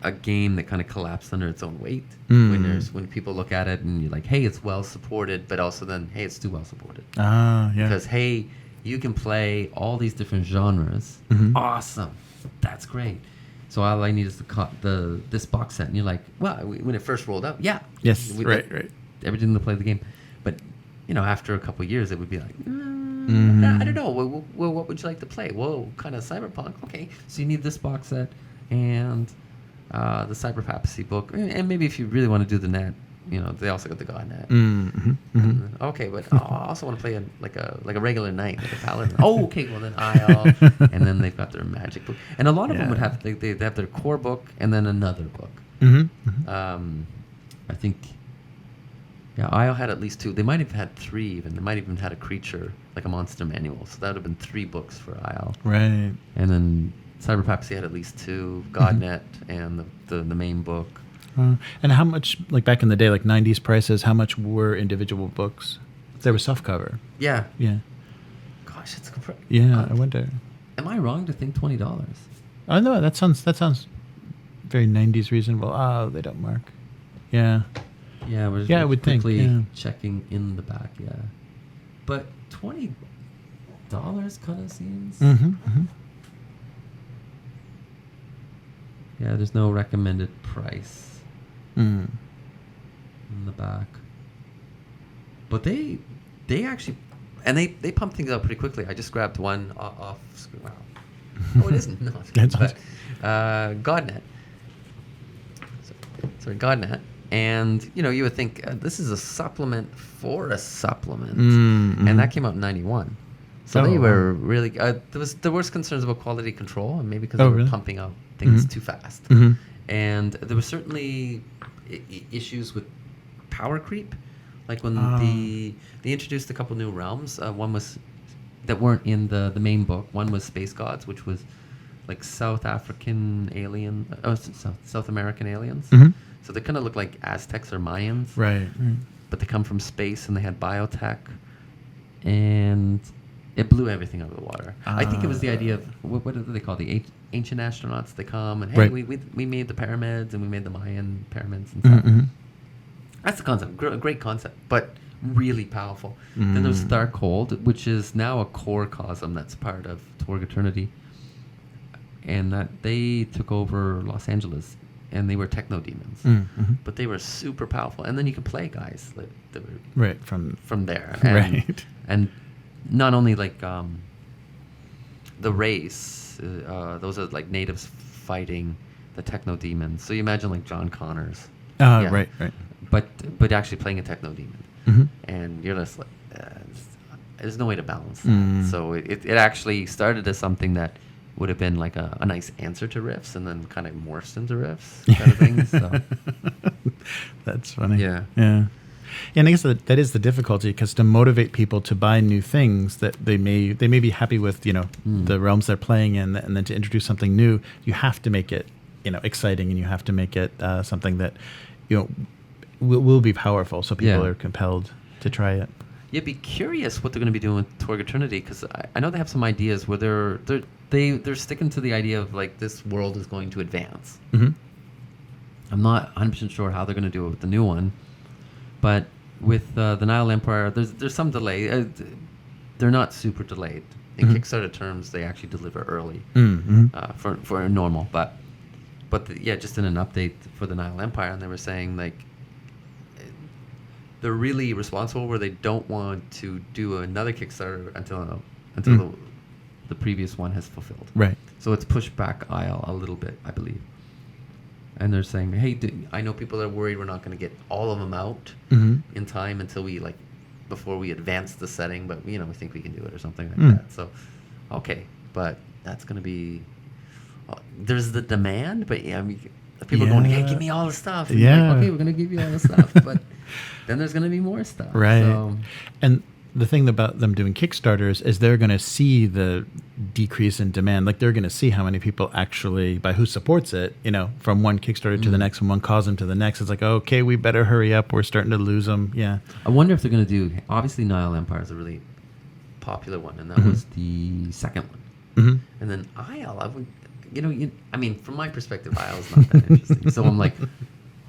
a game that kind of collapsed under its own weight. When people look at it and you're like, hey, it's well supported, but also then, hey, it's too well supported. Yeah. Because hey, you can play all these different genres. Awesome, that's great. So all I need is this box set, and you're like, well, when it first rolled out, yes, right, everything to play the game. But after a couple of years, it would be like, I don't know. Well, what would you like to play? Whoa, kind of cyberpunk. Okay, so you need this box set and the Cyber Papacy book, and maybe if you really want to do the net, they also got the God net. Okay, but I also want to play a regular knight, like a paladin. Oh, okay, well then Isle, and then they've got their magic book, and a lot of them would have they have their core book and then another book. I think. Yeah, Isle had at least two. They might have had three even. They might have even had a creature, like a monster manual. So that would have been 3 books for Isle. Right. And then Cyber Papacy had at least 2, Godnet and the main book. And how much, like back in the day, like 90s prices, how much were individual books? They were softcover. Yeah. Yeah. Gosh, it's... I wonder. Am I wrong to think $20? Oh, no, that sounds very 90s reasonable. Oh, they don't mark. Yeah. Yeah, we're I would think. Yeah. Checking in the back, yeah. But $20 kind of seems... Yeah, there's no recommended price in the back. But they actually... And they pump things out pretty quickly. I just grabbed one off screen. Wow. Oh, it isn't. No, it's but, Godnet. Sorry, Godnet. And, you would think this is a supplement for a supplement. And that came out in 91. So they were really... there was concerns about quality control, and maybe because they were pumping out things too fast. And there were certainly issues with power creep. Like when they introduced a couple new realms. One was... that weren't in the main book. One was Space Gods, which was like South African alien... South American aliens. So they kind of look like Aztecs or Mayans. Right. But they come from space, and they had biotech. And it blew everything out of the water. I think it was the idea of, what do they call the ancient astronauts? They come and, hey, we made the pyramids, and we made the Mayan pyramids and stuff. That's the concept. Great concept, but really powerful. Then there's Starcold, which is now a core cosm that's part of Torg Eternity. And that they took over Los Angeles and they were techno demons, but they were super powerful. And then you could play guys like that were Right. from there, and, Right. and not only like the race, those are like natives fighting the techno demons. So you imagine like John Connors, Right. but actually playing a techno demon, and you're just like, there's no way to balance that. So it actually started as something that would have been like a nice answer to riffs, and then kind of morphed into riffs kind of thing. So That's funny. Yeah. Yeah. And I guess that is the difficulty, because to motivate people to buy new things that they may be happy with, the realms they're playing in, and then to introduce something new, you have to make it, exciting, and you have to make it something that, will be powerful, so people Yeah. are compelled to try it. you'd be curious what they're going to be doing with Torg Eternity, because I know they have some ideas where they're sticking to the idea of like this world is going to advance. Mm-hmm. I'm not 100% sure how they're going to do it with the new one, but with the Nile Empire, there's some delay. They're not super delayed. In Kickstarter terms, they actually deliver early for normal. But just in an update for the Nile Empire, and they were saying like they're really responsible where they don't want to do another Kickstarter until the previous one has fulfilled. Right. So it's pushed back Isle a little bit, I believe. And they're saying, hey, I know people are worried we're not going to get all of them out in time until before we advance the setting, but we think we can do it or something like that. So, okay, but that's going to be. There's the demand, but people are going, hey, give me all the stuff. And Yeah. okay, we're going to give you all the stuff, but then there's going to be more stuff. Right. So, And the thing about them doing Kickstarters is they're going to see the decrease in demand. Like, they're going to see how many people actually, by who supports it, from one Kickstarter to the next, from one cosm to the next. It's like, okay, we better hurry up. We're starting to lose them. Yeah. I wonder if they're going to do. Obviously, Nile Empire is a really popular one, and that was the second one. And then Isle, I would, from my perspective, Isle's not that interesting. So I'm like,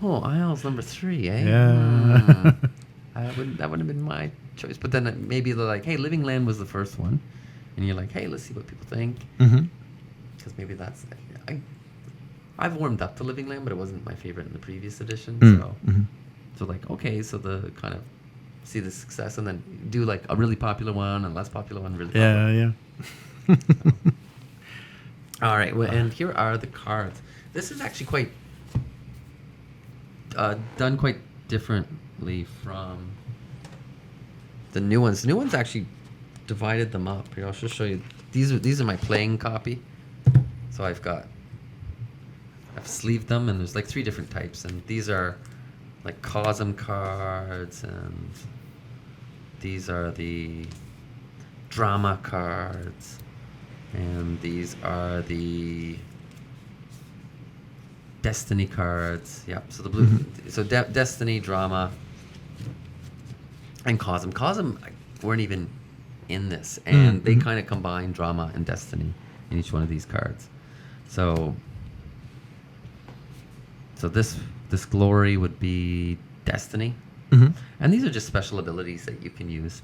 oh, Isle's number 3, eh? Yeah. That wouldn't have been my choice. But then maybe they're like, hey, Living Land was the first one, and you're like, hey, let's see what people think, because maybe that's. I've warmed up to Living Land, but it wasn't my favorite in the previous edition. So like, okay, so the kind of see the success, and then do like a really popular one and less popular one. Really popular. Yeah. All right, well, and here are the cards. This is actually quite done quite differently from the new ones. The new ones actually divided them up. Here, I'll just show you. These are my playing copy. So I've sleeved them, and there's like 3 different types, and these are like cosm cards, and these are the drama cards. And these are the Destiny cards. Yep. So the blue. So Destiny, Drama, and Cosm. Cosm weren't even in this, and they kind of combine Drama and Destiny in each one of these cards. So this glory would be Destiny, and these are just special abilities that you can use,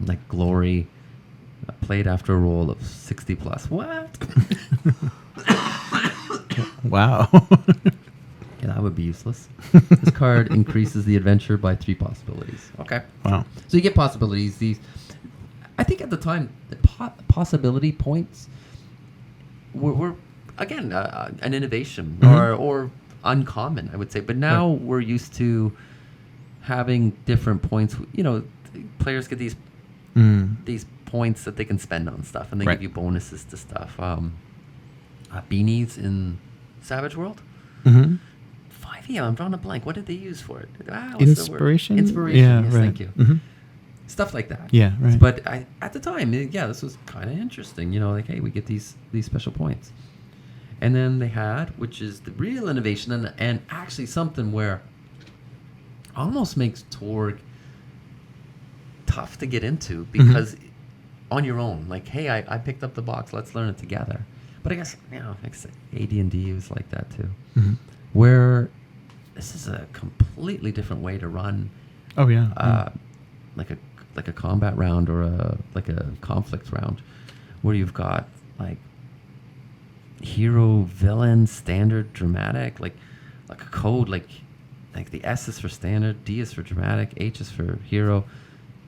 like glory. Played after a roll of 60 plus. What? Wow. Yeah, that would be useless. This card increases the adventure by 3 possibilities. Okay. Wow. So you get possibilities. I think at the time, the possibility points were again, an innovation or uncommon, I would say. But now we're used to having different points. Players get these points that they can spend on stuff, and they give you bonuses to stuff. Beanies in Savage World. 5e, I'm drawing a blank. What did they use for it? Inspiration? Inspiration, Yeah, yes, right. thank you. Stuff like that. Yeah, right. But at the time, this was kind of interesting. Like, hey, we get these special points. And then they had, which is the real innovation, and actually something where almost makes Torg tough to get into, because on your own, like, hey, I picked up the box, let's learn it together. But I guess AD&D was like that too, where this is a completely different way to run. Oh yeah. Like a combat round or a conflict round, where you've got like hero, villain, standard, dramatic, like a code, like the S is for standard, D is for dramatic, H is for hero,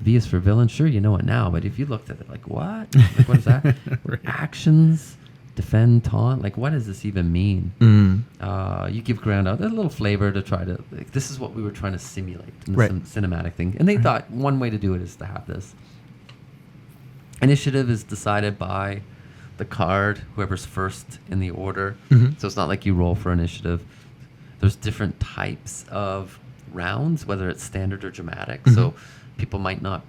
V is for villain. Sure, you know it now, but if you looked at it, like what? Like what is that? Right. Actions, defend, taunt. Like what does this even mean? You give ground out a little flavor to try to. Like, this is what we were trying to simulate in the Right. cinematic thing, and they thought one way to do it is to have this. Initiative is decided by the card, whoever's first in the order. So it's not like you roll for initiative. There's different types of rounds, whether it's standard or dramatic. So people might not.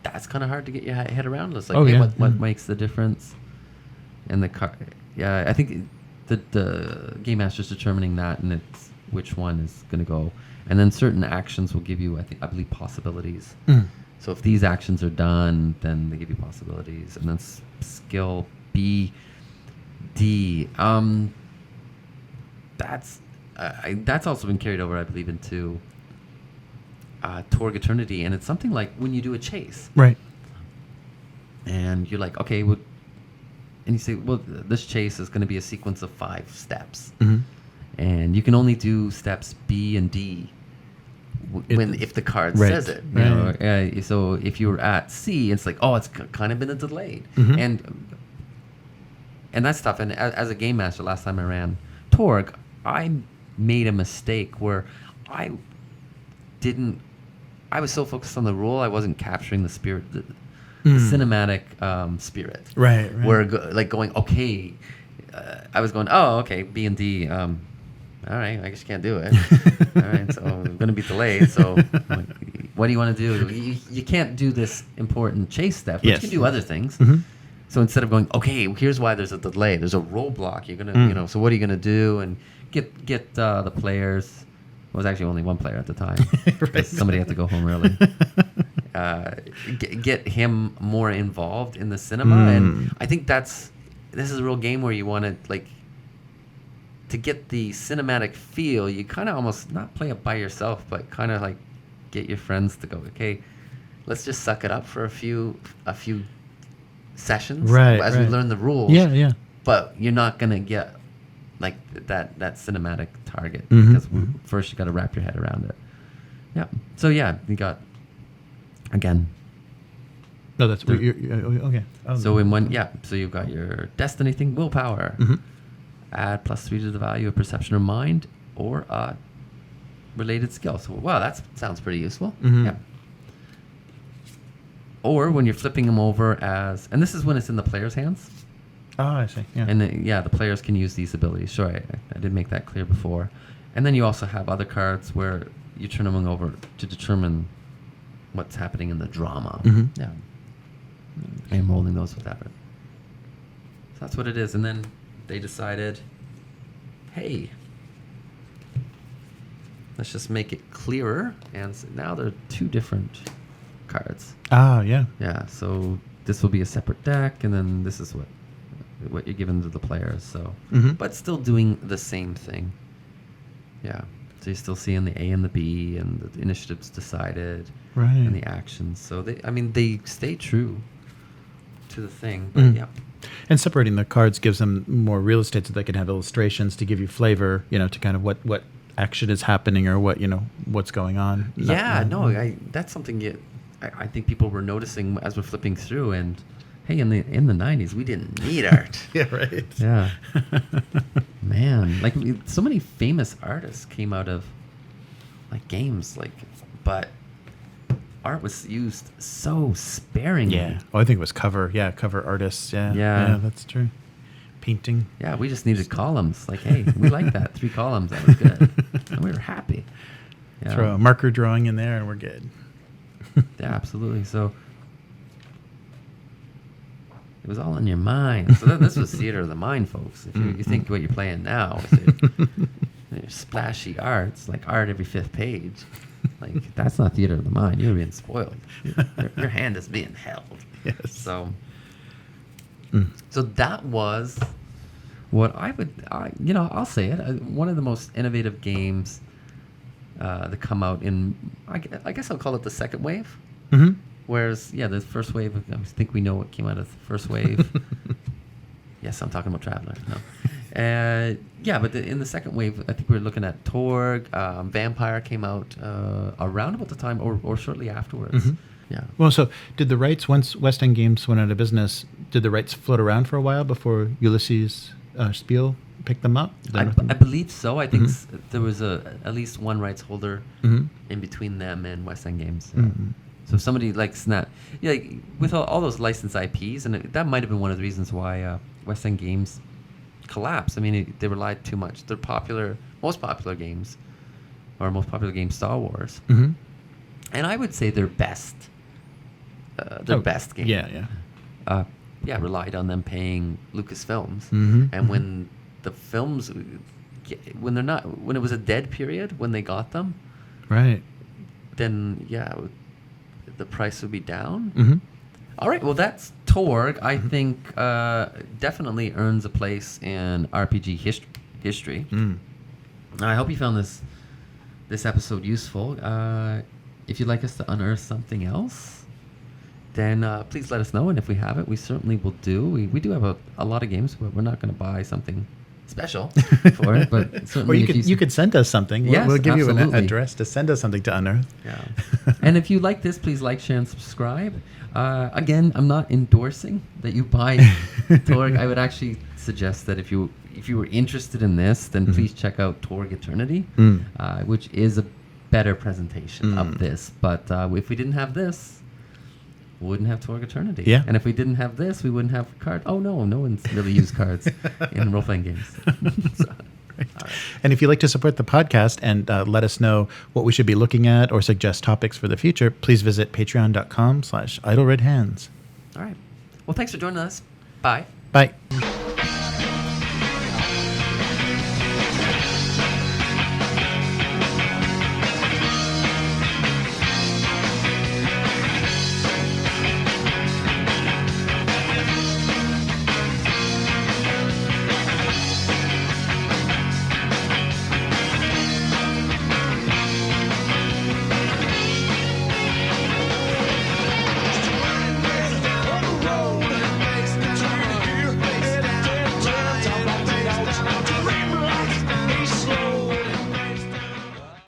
That's kind of hard to get your head around. It's like, what makes the difference? And the card, I think the game master's determining that, and it's which one is going to go. And then certain actions will give you, I believe, possibilities. So if these actions are done, then they give you possibilities. And then skill B, D. That's also been carried over, I believe, into Torg Eternity, and it's something like when you do a chase, Right. and you're like, okay, well, and you say, well, this chase is going to be a sequence of 5 steps, and you can only do steps B and D if the card says it. You know? So if you were at C, it's like, oh, it's kind of been a delayed, and that's tough. And as a game master, last time I ran Torg, I made a mistake where I was so focused on the rule, I wasn't capturing the spirit, the cinematic spirit. Right. Where going, okay, I was going, oh, okay, B and D. All right, I guess you can't do it. All right, so I'm going to be delayed. So what do you want to do? You can't do this important chase step, but you can do other things. So instead of going, okay, here's why there's a delay. There's a roadblock. You're going to, so what are you going to do? And get the players. It was actually only one player at the time. Right. Somebody had to go home early. Get him more involved in the cinema. And I think this is a real game where you want to, to get the cinematic feel, you kind of almost not play it by yourself, but kind of get your friends to go, okay, let's just suck it up for a few sessions as we learn the rules. Yeah. But you're not gonna get that cinematic target because first you got to wrap your head around it. Yeah. So you got again. No, that's okay. So in one, so you've got your destiny thing, willpower. Add +3 to the value of perception or mind or a related skill. So wow, that sounds pretty useful. Yeah. Or when you're flipping them over and this is when it's in the player's hands. Oh, I see. Yeah. And the players can use these abilities. Sure, I did make that clear before. And then you also have other cards where you turn them over to determine what's happening in the drama. Yeah. And rolling those with effort. So that's what it is. And then they decided, hey, let's just make it clearer. And so now there are 2 different cards. Ah, yeah. Yeah, so this will be a separate deck, and then this is what you're giving to the players. So, but still doing the same thing. Yeah. So you're still seeing the A and the B, and the initiatives decided, and the actions. So they stay true to the thing. But and separating the cards gives them more real estate, so they can have illustrations to give you flavor. To kind of what action is happening or what's going on. That's something I think people were noticing as we're flipping through. And hey, in the 90s, we didn't need art. Yeah, right. Yeah. Man, so many famous artists came out of games, but art was used so sparingly. Yeah. Oh, I think it was cover artists. Yeah. Yeah, that's true. Painting. Yeah, we just needed columns. Hey, we like that. 3 columns. That was good. And we were happy. Yeah. Throw a marker drawing in there and we're good. Yeah, absolutely. So it was all in your mind. So this was theater of the mind, folks. If you think what you're playing now with your splashy arts, art every 5th page, that's not theater of the mind. You're being spoiled. Your hand is being held. Yes. So that was what I'll say it. One of the most innovative games that come out in, I guess I'll call it the second wave. Whereas, the first wave, I think we know what came out of the first wave. Yes, I'm talking about Traveler. No. Yeah, but in the second wave, I think we were looking at Torg. Vampire came out around about the time or shortly afterwards. Mm-hmm. Yeah. Well, so did the rights, once West End Games went out of business, did the rights float around for a while before Ulysses Spiel picked them up? I believe so. I think there was at least one rights holder in between them and West End Games. So if somebody like Snap, like with all those licensed IPs, and that might have been one of the reasons why West End Games collapsed. I mean, they relied too much. Their most popular games, Star Wars, and I would say their best game. Yeah. Relied on them paying Lucasfilms, and when the films, when it was a dead period when they got them, right? Then the price would be down. All right, well that's Torg. I think definitely earns a place in RPG history. I hope you found this episode useful. If you'd like us to unearth something else, then please let us know. And if we have it, we certainly will do. We do have a lot of games, but we're not going to buy something special for it. But certainly, or you could send us something. Yes, we'll give absolutely. you an address to send us something to unearth. Yeah. And if you like this, please like, share, and subscribe. Again, I'm not endorsing that you buy Torg. I would actually suggest that if you were interested in this, then please check out Torg Eternity, which is a better presentation of this. But if we didn't have this, we wouldn't have Torg Eternity. Yeah. And if we didn't have this, we wouldn't have cards. Oh, no one's really used cards in role-playing games. So, right. And if you'd like to support the podcast and let us know what we should be looking at or suggest topics for the future, please visit patreon.com/idleredhands. All right. Well, thanks for joining us. Bye. Bye.